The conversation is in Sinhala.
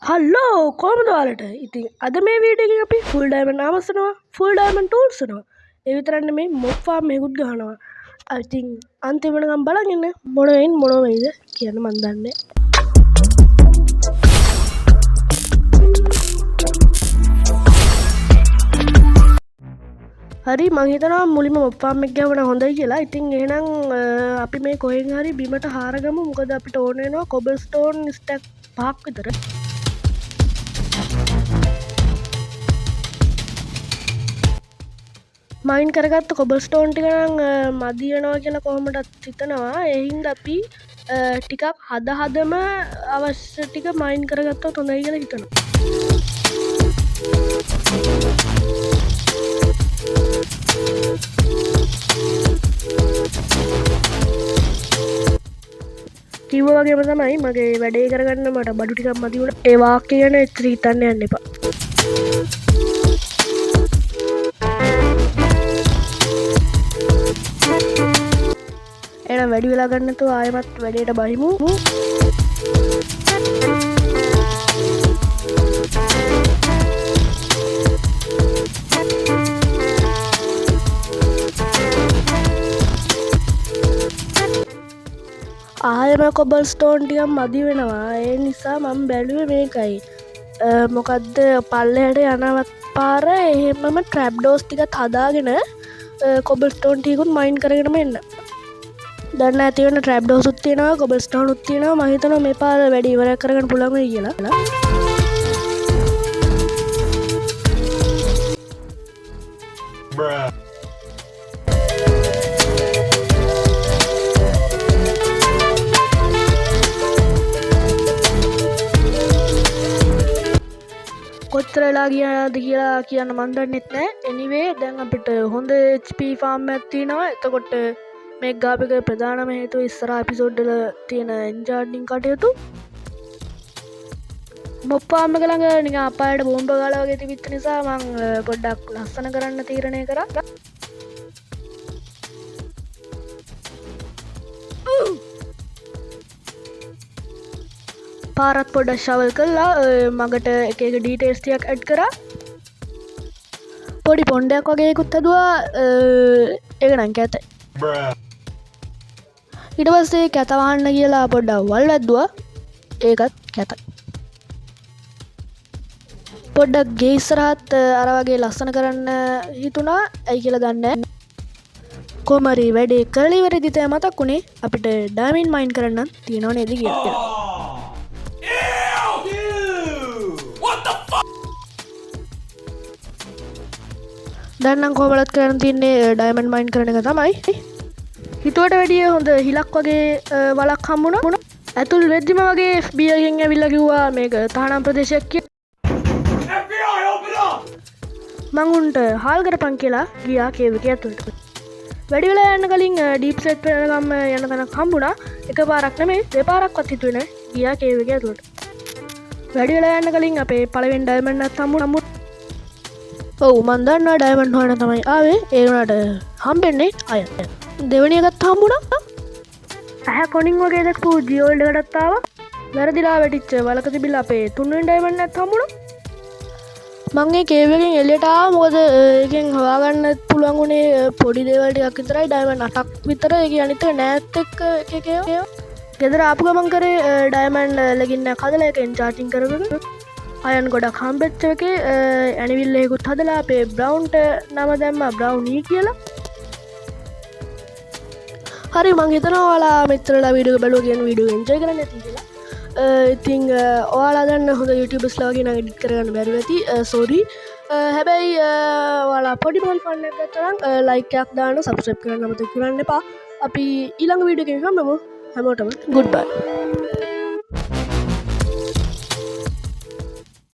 හල්ලෝ කොහමද ඔයාලට? ඉතින් අද මේ වීඩියෝ එකේ අපි ෆුල් ඩයමන්ඩ් ආමස්සනවා, ෆුල් ඩයමන්ඩ් ටූල්ස් වෙනවා. ඒ විතරක් නෙමෙයි මොබ් ෆාම් එකකුත් ගහනවා. ඉතින් අන්තිම වෙනකම් බලන් ඉන්න මොන වෙයින් මොන වෙයිද කියන්න මන් දන්නේ. හරි මං හිතනවා මුලින්ම මොබ් ෆාම් එක ගහන්න හොඳයි කියලා. ඉතින් එහෙනම් අපි මේ කොහෙන් හරි බිමට හාරගමු. මොකද අපිට ඕන වෙනවා කොබල්ස්ටෝන් ස්ටැක් 5ක් විතර. මයින් කරගත්ත කොබල්ස්ටෝන් ටික නම් මදි වෙනවා කියලා කොහොමදත් හිතනවා. ඒ හින්දා අපි ටිකක් හදම අවශ්‍ය ටික මයින් කරගත්තොත් හොඳයි කියලා හිතනවා. කිව්වා වගේම තමයි මගේ වැඩේ කරගන්න මට බඩු ටිකක් මදි වුණා. ඒ වාක්‍ය ගැන ඉතින් හිතන්න යන්න එපා. එහෙනම් වැඩි වෙලා ගන්න නැතුව ආයෙමත් වැඩේට බහිමු. ආයෙම කොබල්ස්ටෝන් ටිකක් මදි වෙනවා. ඒ නිසා මම බැලුවේ මේකයි. මොකද්ද පල්ලෙහාට යනවත් පාර එහෙමම ට්‍රැප් ඩෝස් ටිකත් හදාගෙන කොබල්ස්ටෝන් ටිකකුත් මයින් කරගෙනම එන්න. දැන් නැති වෙන ට්‍රැප් ඩෝස් උත් තියෙනවා, කොබල්ස්ටෝන් උත් තියෙනවා. මම හිතනවා මේ පාර වැඩි ඉවරයක් කරගන්න පුළුවන් වෙයි කියලා. කොච්චර වෙලා ගියාද කියලා කියන්න මන් දන්නෙත් නෑ. anyway දැන් අපිට හොඳ HP ෆාම් එකක් තියෙනවා. එතකොට මේ ගාප් එක ප්‍රධානම හේතුව ඉස්සරහ එපිසෝඩ් වල තියෙන එන්චාන්ටින් කටයුතු. මොබ් ෆාම් එක ළඟ නිකන් අපායට බෝම්බ ගාලා වගේ තිබිච්ච නිසා මං පොඩ්ඩක් ලස්සන කරන්න තීරණය කරා. පාරත් පොඩ්ඩක් ශවල් කළා. මගට එක එක ඩීටේල්ස් ටිකක් ඇඩ් කරා. පොඩි පොණ්ඩයක් වගේ එකකුත් හදුවා. ඒක නම් කැතයි. ඊට පස්සේ කැත වහන්න කියලා පොඩ්ඩක් වල් වැද්දුවා. ඒකත් කැතයි. පොඩ්ඩක් ගේ ඉස්සරහත් අර වගේ ලස්සන කරන්න හිතුණා. ඇයි කියලා දන්නේ නැහැ. කොහොම හරි වැඩේ කරලා ඉවරෙදි තමයි මතක් වුණේ අපිට ඩයමන්ඩ් මයින් කරන්න තියෙනව නේද කියලා. දැන් නම් කොහොමවත් කරන්න තියන්නේ ඩයමන්ඩ් මයින් කරන එක තමයි. හිතුවට වැඩිය හොඳ හිලක් වගේ වලක් හම්බුණා. ඇතුල් වෙද්දිම වගේ FBI එකෙන් ඇවිල්ලා කිව්වා මේක තහනම් ප්‍රදේශයක් කියලා. මං උන්ට හාල් කරපන් කියලා ගියා කේව් එකේ ඇතුළට. වැඩි වෙලා යන්න කලින් ඩීප් සෙට් වෙනකම් යන තැනක් හම්බුණා. එකපාරක් නෙමෙයි දෙපාරක්වත් හිතුවේ නෑ ගියා කේව් එකේ ඇතුළට. වැඩි වෙලා යන්න කලින් අපේ පළවෙනි ඩයමන්ඩ් එකත් හම්බුණා. ඔව් මන් දන්නවා ඩයමන්ඩ් හොයන තමයි ආවේ. ඒ වුණාට හම්බෙන්නේ අය. දෙවෙනි එකත් හම්බුණා. ඇහැ කොනින් වගේ දැක්පු ජියෝල්ඩ් එකටත් ආවා. වැරදිලා වැටිච්ච වලක තිබිලා අපේ තුන්වෙනි ඩයමන්ඩ් එකත් හම්බුණා. මං ඒ කේව් එකෙන් එළියට ආවා. මොකද ඒකෙන් හොයාගන්න පුළුවන් උනේ පොඩි දේවල් ටිකක් විතරයි. ඩයමන්ඩ් 8ක් විතර. ඒක අනිත් එක නෑත් එක්ක එක එක. ගෙදර ආපු ගමන් කරේ ඩයමන්ඩ් ලෙගින්නක් හදලා ඒක එන්චාටින් කරගෙන අයන් ගොඩක් හම්බෙච්ච එකේ ඇනිවිල් එකකුත් හදලා අපේ බ්‍රවුන්ට නම දැම්මා බ්‍රවුනී කියලා. හරි මං හිතනවා ඔයාලා මෙච්චරලා වීඩියෝ බලුවා කියන වීඩියෝ එන්ජොයි කරන්න ඇති කියලා. ඉතින් ඔයාලා දැන් හොඳ YouTubers ලා වගේ නම් එඩිට් කරගන්න බැරුව ඇති. සෝරි. හැබැයි ඔයාලා පොඩි මොල් ෆන් එකක් ගත්තා නම් ලයික් එකක් දාන්න සබ්ස්ක්‍රයිබ් කරන්න අමතක කරන්න එපා. අපි ඊළඟ වීඩියෝ එකකින් හම්බෙමු. හැමෝටම goodbye.